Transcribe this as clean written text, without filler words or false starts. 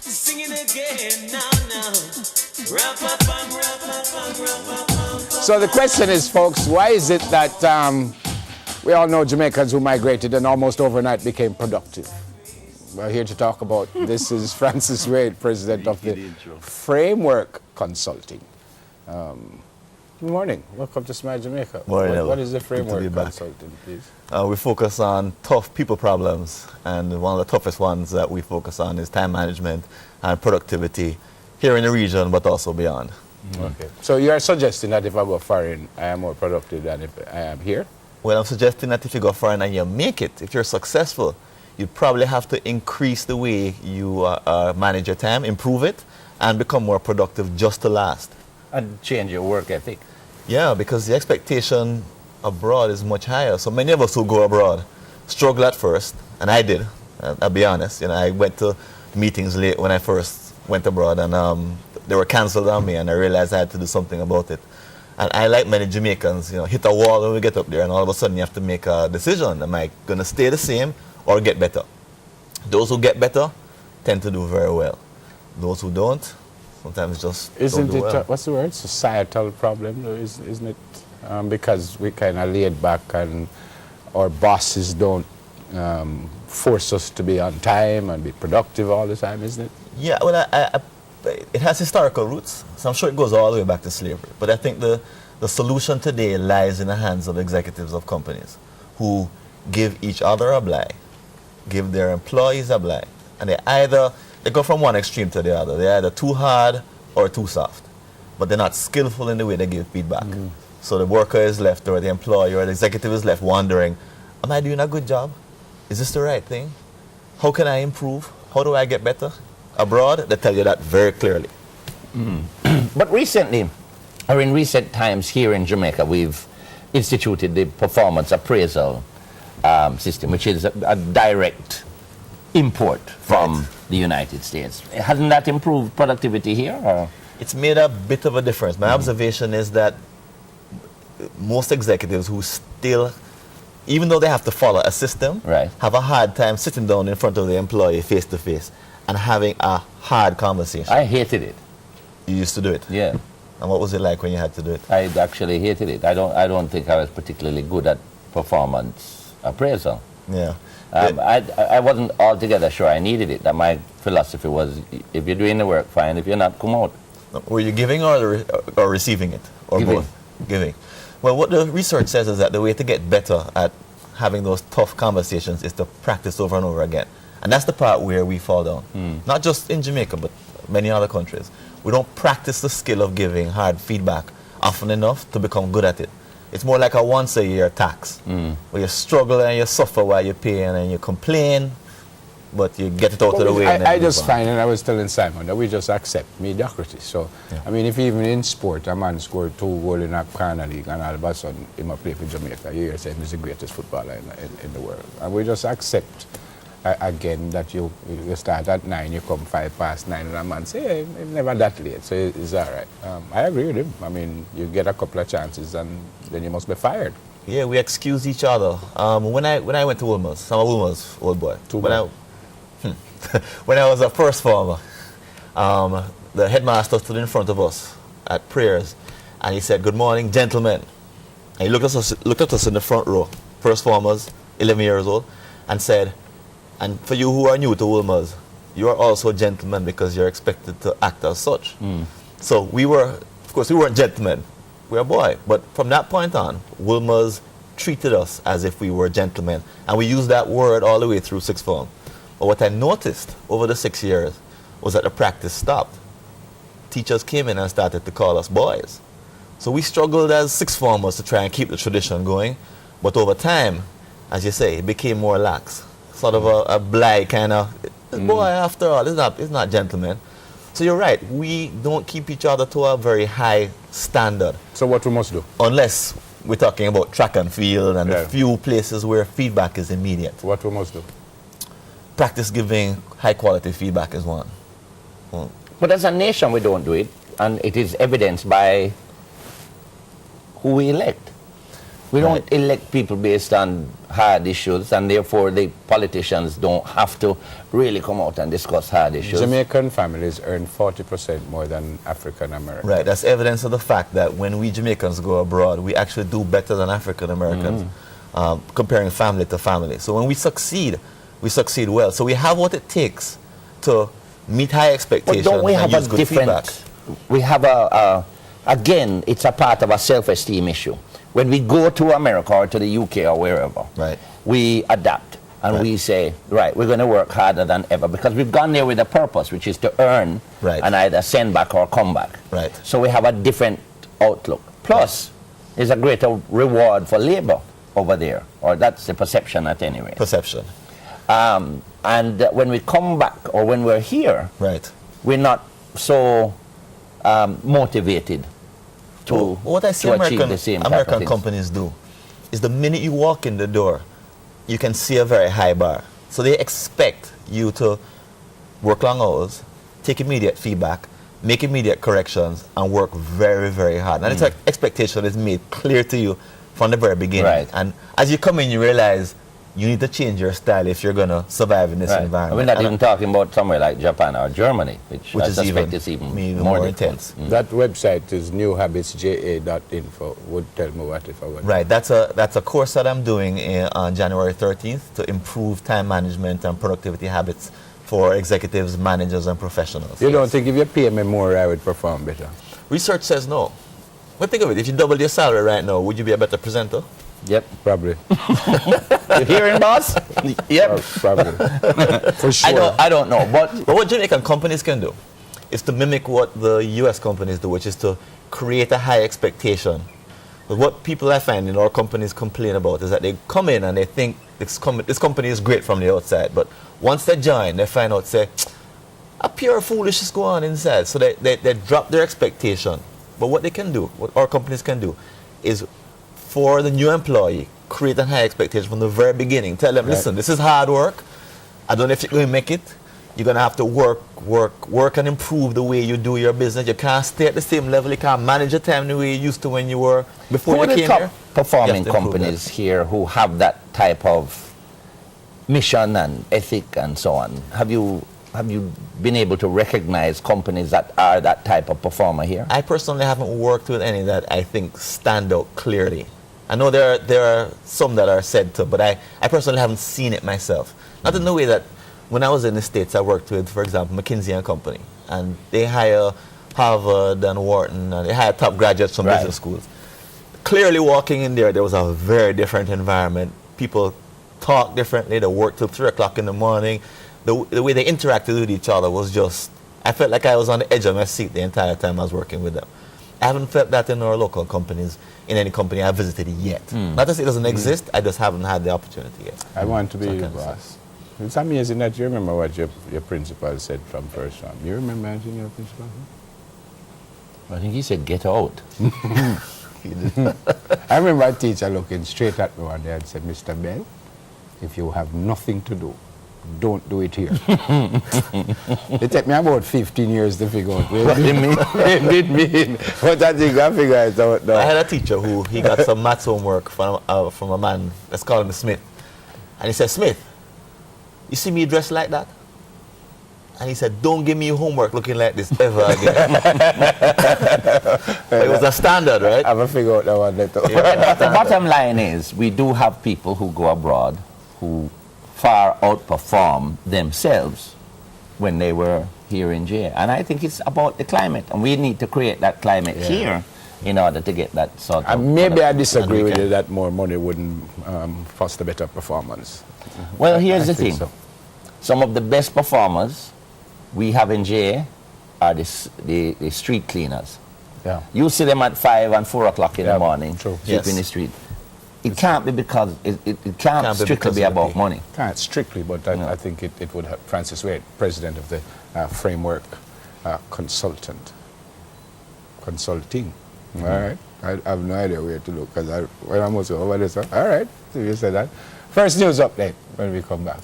Singing again now. So the question is, folks, why is it that we all know Jamaicans who migrated and almost overnight became productive? We're here to talk about this is Francis Wade, president of the Framework Consulting. Good morning. Welcome to Smile Jamaica. Morning, what is the Framework Consulting, please? We focus on tough people problems, and one of the toughest ones that we focus on is time management and productivity here in the region, but also beyond. Okay. So you are suggesting that if I go foreign, I am more productive than if I am here? Well, I'm suggesting that if you go foreign and you make it, if you're successful, you probably have to increase the way you manage your time, improve it, and become more productive just to last. And change your work ethic. Yeah, because the expectation abroad is much higher. So many of us who go abroad struggle at first, and I did. I'll be honest. You know, I went to meetings late when I first went abroad, and they were cancelled on me, and I realized I had to do something about it. And I, like many Jamaicans, you know, hit a wall when we get up there, and all of a sudden you have to make a decision. Am I going to stay the same or get better? Those who get better tend to do very well. Those who don't, sometimes just Isn't don't do it, well. what's the word, societal problem, isn't it? Because we kind of laid back and our bosses don't force us to be on time and be productive all the time, isn't it? Yeah, well, it has historical roots, so I'm sure it goes all the way back to slavery. But I think the solution today lies in the hands of executives of companies who give each other a blag, give their employees a blag, and they go from one extreme to the other. They're either too hard or too soft, but they're not skillful in the way they give feedback. So the worker is left, or the employee or the executive is left wondering, am I doing a good job? Is this the right thing? How can I improve? How do I get better? Abroad, they tell you that very clearly. But recently, or in recent times here in Jamaica, we've instituted the performance appraisal system, which is a direct import from the United States. Hasn't that improved productivity here? Or? It's made a bit of a difference. My observation is that most executives who still, even though they have to follow a system, have a hard time sitting down in front of the employee face to face and having a hard conversation. I hated it. You used to do it? Yeah. And what was it like when you had to do it? I actually hated it. I don't think I was particularly good at performance appraisal. Yeah. I wasn't altogether sure I needed it. That my philosophy was, if you're doing the work, fine. If you're not, come out. Were you giving or receiving it? Or Giving. both? Giving. Well, what the research says is that the way to get better at having those tough conversations is to practice over and over again. And that's the part where we fall down. Not just in Jamaica, but many other countries. We don't practice the skill of giving hard feedback often enough to become good at it. It's more like a once-a-year tax, where you struggle and you suffer while you pay and you complain, but you get it out of the way. I just find, and I was telling Simon, that we just accept mediocrity. So, I mean, if even in sport, a man scored 2 goals in a corner league and all of a sudden he might play for Jamaica, you hear saying he's the greatest footballer in the world. And we just accept, again, that you start at 9, you come 9:05, and a man say, hey, it's never that late, so it's all right. I agree with him. I mean, you get a couple of chances and then you must be fired. Yeah, we excuse each other. When I went to Wilmer's, I'm a Wilmer's old boy. When I was a first former, the headmaster stood in front of us at prayers, and he said, "Good morning, gentlemen." And he looked at us in the front row, first formers, 11 years old, and said, "And for you who are new to Wilmer's, you are also gentlemen because you're expected to act as such." So we weren't gentlemen. We were a boy. But from that point on, Wilmer's treated us as if we were gentlemen. And we used that word all the way through sixth form. But what I noticed over the 6 years was that the practice stopped. Teachers came in and started to call us boys. So we struggled as sixth formers to try and keep the tradition going. But over time, as you say, it became more lax. Sort of a blight kind of, boy, after all, it's not gentlemen. So you're right, we don't keep each other to a very high standard. So what we must do? Unless we're talking about track and field and a few places where feedback is immediate. What we must do? Practice giving high quality feedback is one. But as a nation, we don't do it, and it is evidenced by who we elect. We don't elect people based on hard issues, and therefore the politicians don't have to really come out and discuss hard issues. Jamaican families earn 40% more than African Americans. Right, that's evidence of the fact that when we Jamaicans go abroad, we actually do better than African Americans, comparing family to family. So when we succeed well. So we have what it takes to meet high expectations. But don't we and have use a good different, feedback. we have again, it's a part of a self-esteem issue. When we go to America or to the UK or wherever, Right. we adapt and we say, right, we're going to work harder than ever because we've gone there with a purpose, which is to earn and either send back or come back. Right. So we have a different outlook. Plus, there's a greater reward for labor over there, or that's the perception at any rate. Perception. And when we come back or when we're here, Right. we're not so motivated to, what I see to achieve the same type of American things. companies do is the minute you walk in the door, you can see a very high bar. So they expect you to work long hours, take immediate feedback, make immediate corrections, and work very, very hard. And this expectation is made clear to you from the very beginning. Right. And as you come in, you realize you need to change your style if you're going to survive in this Right. environment. We're not And even talking about somewhere like Japan or Germany, which I is suspect even, is even maybe more more difficult. intense. That website is newhabitsja.info. Would tell me what if I would. Right, that's a course that I'm doing on January 13th to improve time management and productivity habits for executives, managers, and professionals. You don't think if you pay me more, I would perform better? Research says no. But think of it, if you double your salary right now, would you be a better presenter? Yep. Probably. You hearing, boss? Yep. Probably. For sure. I don't know, but But what Jamaican companies can do is to mimic what the US companies do, which is to create a high expectation. But what people I find in our companies complain about is that they come in and they think this company is great from the outside, but once they join, they find out, say, a pure foolishness go on inside. So they drop their expectation. But what they can do, what our companies can do, is for the new employee, create a high expectation from the very beginning. Tell them, listen, this is hard work. I don't know if you're going to make it. You're going to have to work and improve the way you do your business. You can't stay at the same level. You can't manage your time the way you used to when you were before who you are the came top here. performing You have to improve companies here who have that type of mission and ethic and so on? Have you been able to recognize companies that are that type of performer here? I personally haven't worked with any that I think stand out clearly. I know there are some that are said to, but I personally haven't seen it myself. Not in the way that when I was in the States, I worked with, for example, McKinsey & Company, and they hire Harvard and Wharton, and they hire top graduates from business schools. Clearly walking in there was a very different environment. People talk differently, they work till 3 o'clock in the morning. The way they interacted with each other was just, I felt like I was on the edge of my seat the entire time I was working with them. I haven't felt that in our local companies, in any company I've visited yet. Not to say it doesn't exist, I just haven't had the opportunity yet. I want to be So I your can say. boss. It's amazing that you remember what your principal said from first time. You remember anything your principal said? I think he said, get out. I remember a teacher looking straight at me one day and said, Mr. Bell, if you have nothing to do, don't do it here. It took me about 15 years to figure out what it mean. But I think I figured it out now. I had a teacher who he got some maths homework from a man, let's call him Smith. And he said, Smith, you see me dressed like that? And he said, don't give me homework looking like this ever again. It was a standard, right? I haven't figured out that one later. But the bottom line is, we do have people who go abroad who far outperform themselves when they were here in J. And I think it's about the climate, and we need to create that climate here in order to get that sort of... Maybe I disagree with you that more money wouldn't foster better performance. Well, here's I the think thing. so. Some of the best performers we have in J are the street cleaners. Yeah. You see them at 5 and 4 o'clock in the Yeah, morning, true. sweeping Yes. the street. It can't be because it can't Can't be strictly because be of the about pay. money. Can't strictly, but I think it would have Francis Wade, president of the framework consulting. All right. I have no idea where to look because when I was over this one. All right. So you said that. First news update when we come back.